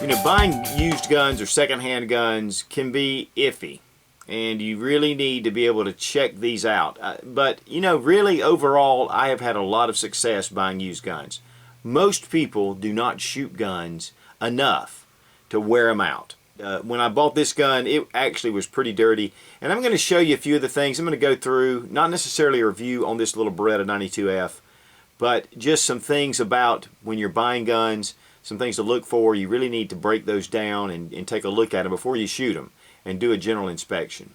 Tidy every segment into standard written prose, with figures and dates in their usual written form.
You know, buying used guns or secondhand guns can be iffy, and you really need to be able to check these out. But, you know, really overall, I have had a lot of success buying used guns. Most people do not shoot guns enough to wear them out. When I bought this gun, it actually was pretty dirty, and I'm going to show you a few of the things. I'm going to go through, not necessarily a review on this little Beretta 92F, but just some things about when you're buying guns, some things to look for. You really need to break those down and take a look at them before you shoot them and do a general inspection.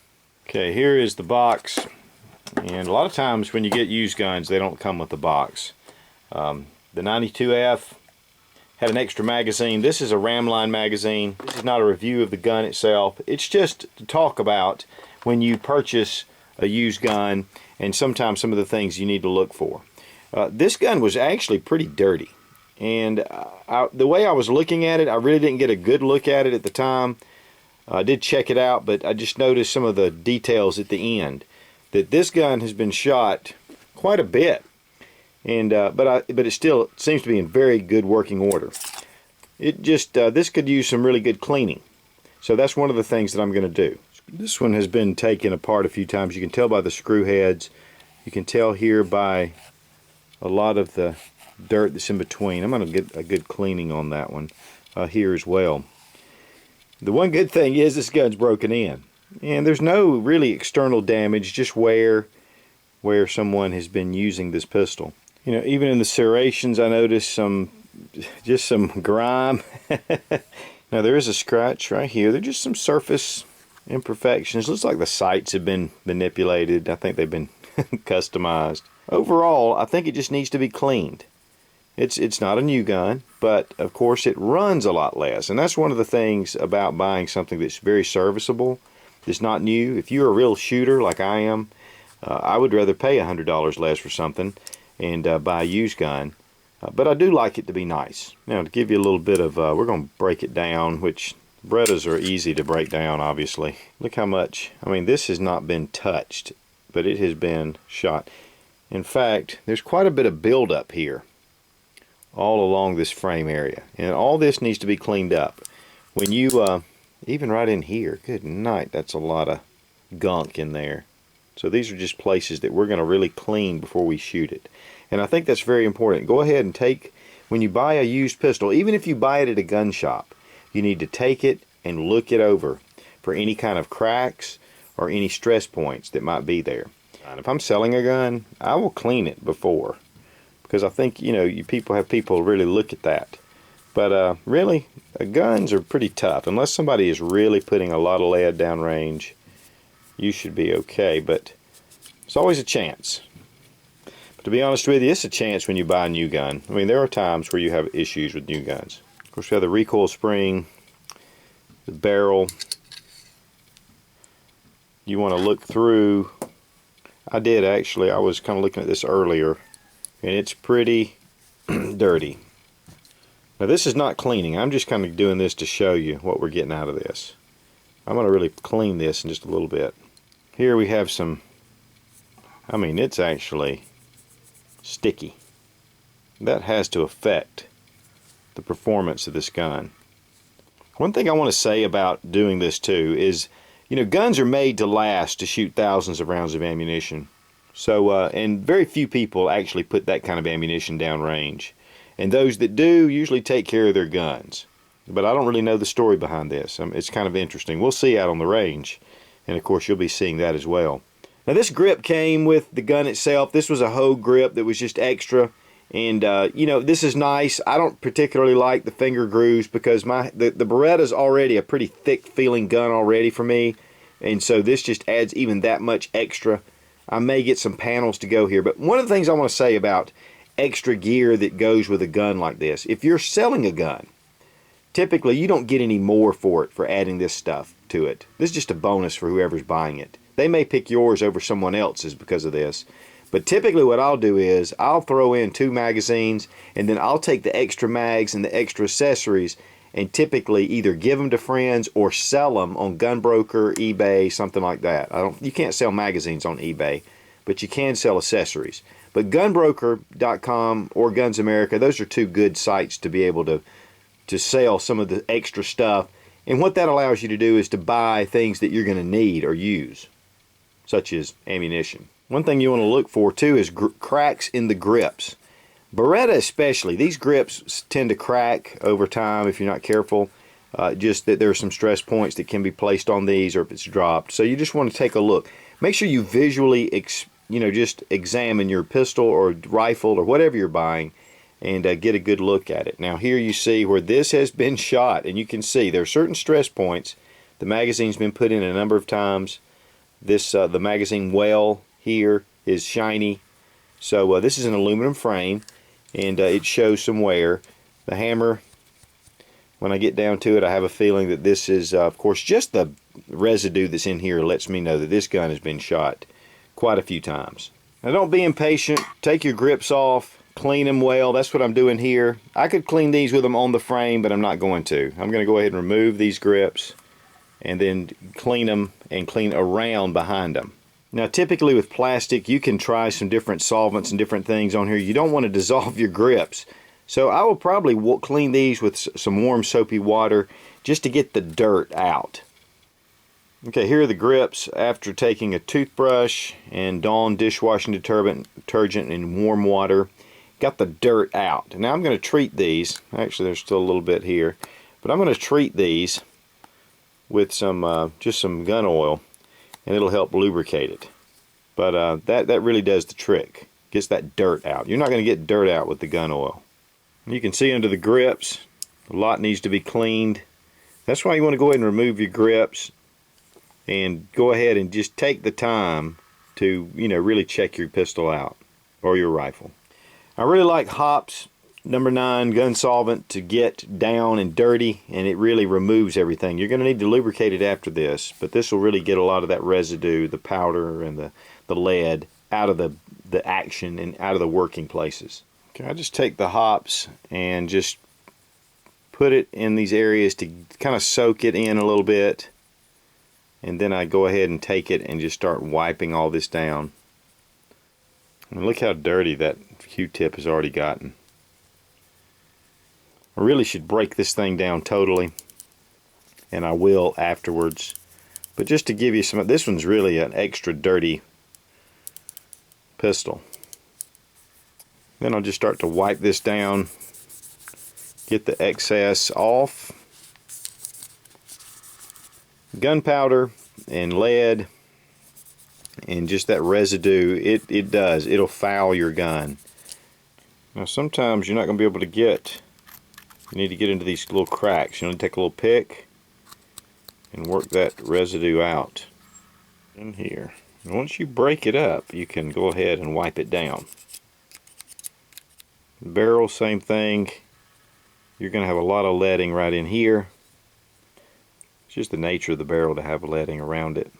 Okay, here is the box, and a lot of times when you get used guns, they don't come with the box. The 92F had an extra magazine. This is a Ramline magazine. This is not a review of the gun itself. It's just to talk about when you purchase a used gun and sometimes some of the things you need to look for. This gun was actually pretty dirty, and the way I was looking at it, I really didn't get a good look at it at the time. I did check it out, but I just noticed some of the details at the end, that this gun has been shot quite a bit, and but it still seems to be in very good working order. It just this could use some really good cleaning, so that's one of the things that I'm going to do. This one has been taken apart a few times. You can tell by the screw heads. You can tell here by a lot of the dirt that's in between. I'm going to get a good cleaning on that one here as well. The one good thing is this gun's broken in, and there's no really external damage, just where someone has been using this pistol. You know, even in the serrations, I noticed just some grime. Now there is a scratch right here. They're just some surface imperfections. Looks like the sights have been manipulated. I think they've been customized. Overall, I think it just needs to be cleaned. It's not a new gun, but of course it runs a lot less, and that's one of the things about buying something that's very serviceable, that's not new. If you're a real shooter like I am, I would rather pay $100 less for something and buy a used gun, but I do like it to be nice. Now, to give you a little bit of, we're going to break it down, which Berettas are easy to break down, obviously. Look how much, I mean, this has not been touched, but it has been shot. In fact, there's quite a bit of buildup here all along this frame area, and all this needs to be cleaned up. When you even right in here, good night, that's a lot of gunk in there. So these are just places that we're going to really clean before we shoot it, and I think that's very important. Go ahead and take, when you buy a used pistol, even if you buy it at a gun shop, you need to take it and look it over for any kind of cracks or any stress points that might be there. And if I'm selling a gun, I will clean it before, because I think, you know, you have people really look at that. But really, guns are pretty tough. Unless somebody is really putting a lot of lead downrange, you should be okay. But it's always a chance. But to be honest with you, it's a chance when you buy a new gun. I mean, there are times where you have issues with new guns. Of course, we have the recoil spring, the barrel. You want to look through. I did actually. I was kind of looking at this earlier, and it's pretty dirty. Now this is not cleaning. I'm just kind of doing this to show you what we're getting out of this. I'm going to really clean this in just a little bit. Here we have some, I mean, it's actually sticky. That has to affect the performance of this gun. One thing I want to say about doing this too is, you know, guns are made to last, to shoot thousands of rounds of ammunition. So, and very few people actually put that kind of ammunition down range. And those that do usually take care of their guns. But I don't really know the story behind this. It's kind of interesting. We'll see out on the range. And of course, you'll be seeing that as well. Now, this grip came with the gun itself. This was a Hogue grip that was just extra. And, you know, this is nice. I don't particularly like the finger grooves because the Beretta is already a pretty thick feeling gun already for me. And so this just adds even that much extra. I may get some panels to go here, but one of the things I want to say about extra gear that goes with a gun like this, if you're selling a gun, typically you don't get any more for it for adding this stuff to it. This is just a bonus for whoever's buying it. They may pick yours over someone else's because of this, but typically what I'll do is I'll throw in 2 magazines, and then I'll take the extra mags and the extra accessories and typically either give them to friends or sell them on Gunbroker, eBay, something like that. You can't sell magazines on eBay, but you can sell accessories. But gunbroker.com or Guns America, those are 2 good sites to be able to to sell some of the extra stuff. And what that allows you to do is to buy things that you're going to need or use, such as ammunition. One thing you want to look for too is cracks in the grips. Beretta especially, these grips tend to crack over time if you're not careful. Just that there are some stress points that can be placed on these, or if it's dropped. So you just want to take a look. Make sure you visually, just examine your pistol or rifle or whatever you're buying, and get a good look at it. Now here you see where this has been shot, and you can see there are certain stress points. The magazine's been put in a number of times. This the magazine well here is shiny. So this is an aluminum frame, and it shows some wear. The hammer, when I get down to it, I have a feeling that this is, of course, just the residue that's in here lets me know that this gun has been shot quite a few times. Now don't be impatient. Take your grips off, clean them well. That's what I'm doing here. I could clean these with them on the frame, but I'm not going to. I'm going to go ahead and remove these grips and then clean them and clean around behind them. Now typically with plastic, you can try some different solvents and different things on here. You don't want to dissolve your grips. So I will probably clean these with some warm soapy water just to get the dirt out. Okay, here are the grips after taking a toothbrush and Dawn dishwashing detergent in warm water. Got the dirt out. Now I'm going to treat these. Actually, there's still a little bit here. But I'm going to treat these with some just some gun oil, and it'll help lubricate it. But that really does the trick. Gets that dirt out. You're not going to get dirt out with the gun oil. You can see under the grips, a lot needs to be cleaned. That's why you want to go ahead and remove your grips and go ahead and just take the time to, really check your pistol out or your rifle. I really like Hop's number 9 gun solvent to get down and dirty, and it really removes everything. You're going to need to lubricate it after this, but this will really get a lot of that residue, the powder and the lead out of the action and out of the working places. Okay, I just take the Hops and just put it in these areas to kind of soak it in a little bit, and then I go ahead and take it and just start wiping all this down. And look how dirty that Q-tip has already gotten. I really should break this thing down totally, and I will afterwards. But just to give you some, this one's really an extra dirty pistol. Then I'll just start to wipe this down, get the excess off. Gunpowder and lead and just that residue, it'll foul your gun. Now sometimes you're not going to be able to you need to get into these little cracks. You need to take a little pick and work that residue out in here. And once you break it up, you can go ahead and wipe it down. Barrel, same thing. You're going to have a lot of leading right in here. It's just the nature of the barrel to have leading around it.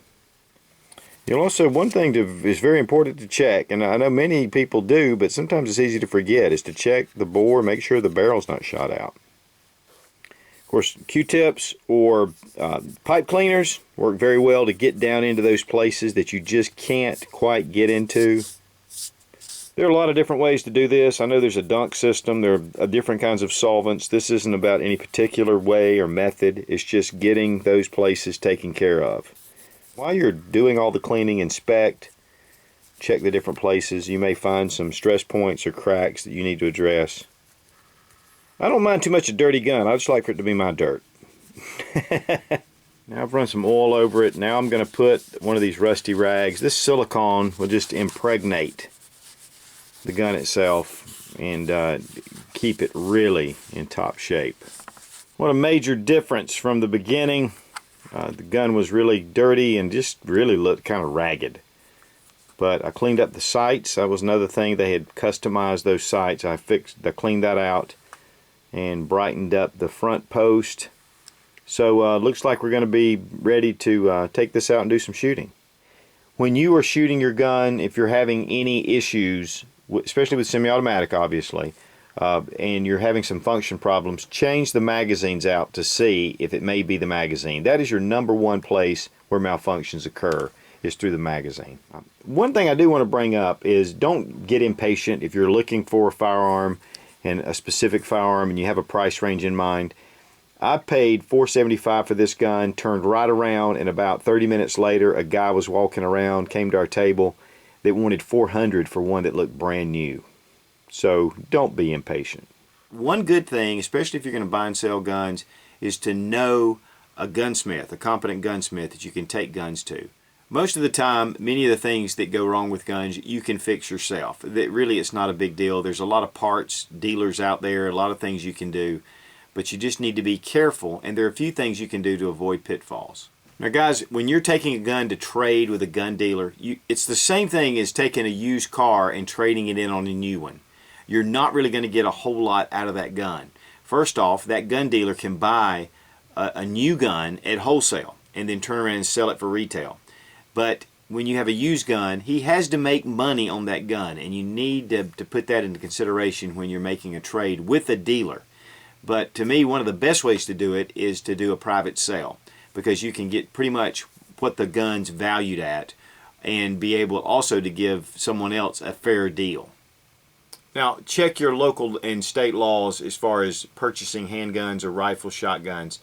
You'll also, one thing is very important to check, and I know many people do, but sometimes it's easy to forget, is to check the bore, make sure the barrel's not shot out. Of course, Q-tips or pipe cleaners work very well to get down into those places that you just can't quite get into. There are a lot of different ways to do this. I know there's a dunk system. There are different kinds of solvents. This isn't about any particular way or method. It's just getting those places taken care of. While you're doing all the cleaning, inspect, check the different places. You may find some stress points or cracks that you need to address. I don't mind too much a dirty gun. I just like for it to be my dirt. Now I've run some oil over it. Now I'm going to put one of these rusty rags. This silicone will just impregnate the gun itself and keep it really in top shape. What a major difference from the beginning. The gun was really dirty and just really looked kind of ragged. But I cleaned up the sights. That was another thing. They had customized those sights. I cleaned that out and brightened up the front post. So looks like we're going to be ready to take this out and do some shooting. When you are shooting your gun, if you're having any issues, especially with semi-automatic obviously, and you're having some function problems, change the magazines out to see if it may be the magazine. That is your number one place where malfunctions occur, is through the magazine. One thing I do want to bring up is don't get impatient if you're looking for a firearm and a specific firearm and you have a price range in mind, I paid $475 for this gun, turned right around, and about 30 minutes later a guy was walking around, came to our table, that wanted $400 for one that looked brand new. So don't be impatient. One good thing, especially if you're going to buy and sell guns, is to know a gunsmith, a competent gunsmith that you can take guns to. Most of the time, many of the things that go wrong with guns you can fix yourself. That really, it's not a big deal. There's a lot of parts dealers out there, a lot of things you can do, but you just need to be careful, and there are a few things you can do to avoid pitfalls. Now guys, when you're taking a gun to trade with a gun dealer, it's the same thing as taking a used car and trading it in on a new one. You're not really going to get a whole lot out of that gun. First off, that gun dealer can buy a new gun at wholesale and then turn around and sell it for retail. But when you have a used gun, he has to make money on that gun, and you need to put that into consideration when you're making a trade with a dealer. But to me, one of the best ways to do it is to do a private sale, because you can get pretty much what the gun's valued at and be able also to give someone else a fair deal. Now, check your local and state laws as far as purchasing handguns or rifle shotguns.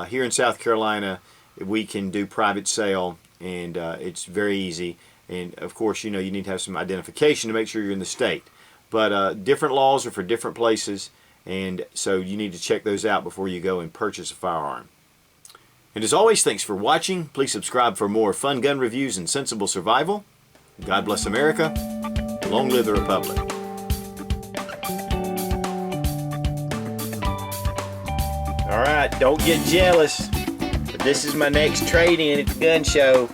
Here in South Carolina, we can do private sale, and it's very easy. And of course, you need to have some identification to make sure you're in the state. But different laws are for different places, and so you need to check those out before you go and purchase a firearm. And as always, thanks for watching. Please subscribe for more fun gun reviews and sensible survival. God bless America. Long live the Republic. Alright, don't get jealous, but this is my next trade-in at the gun show.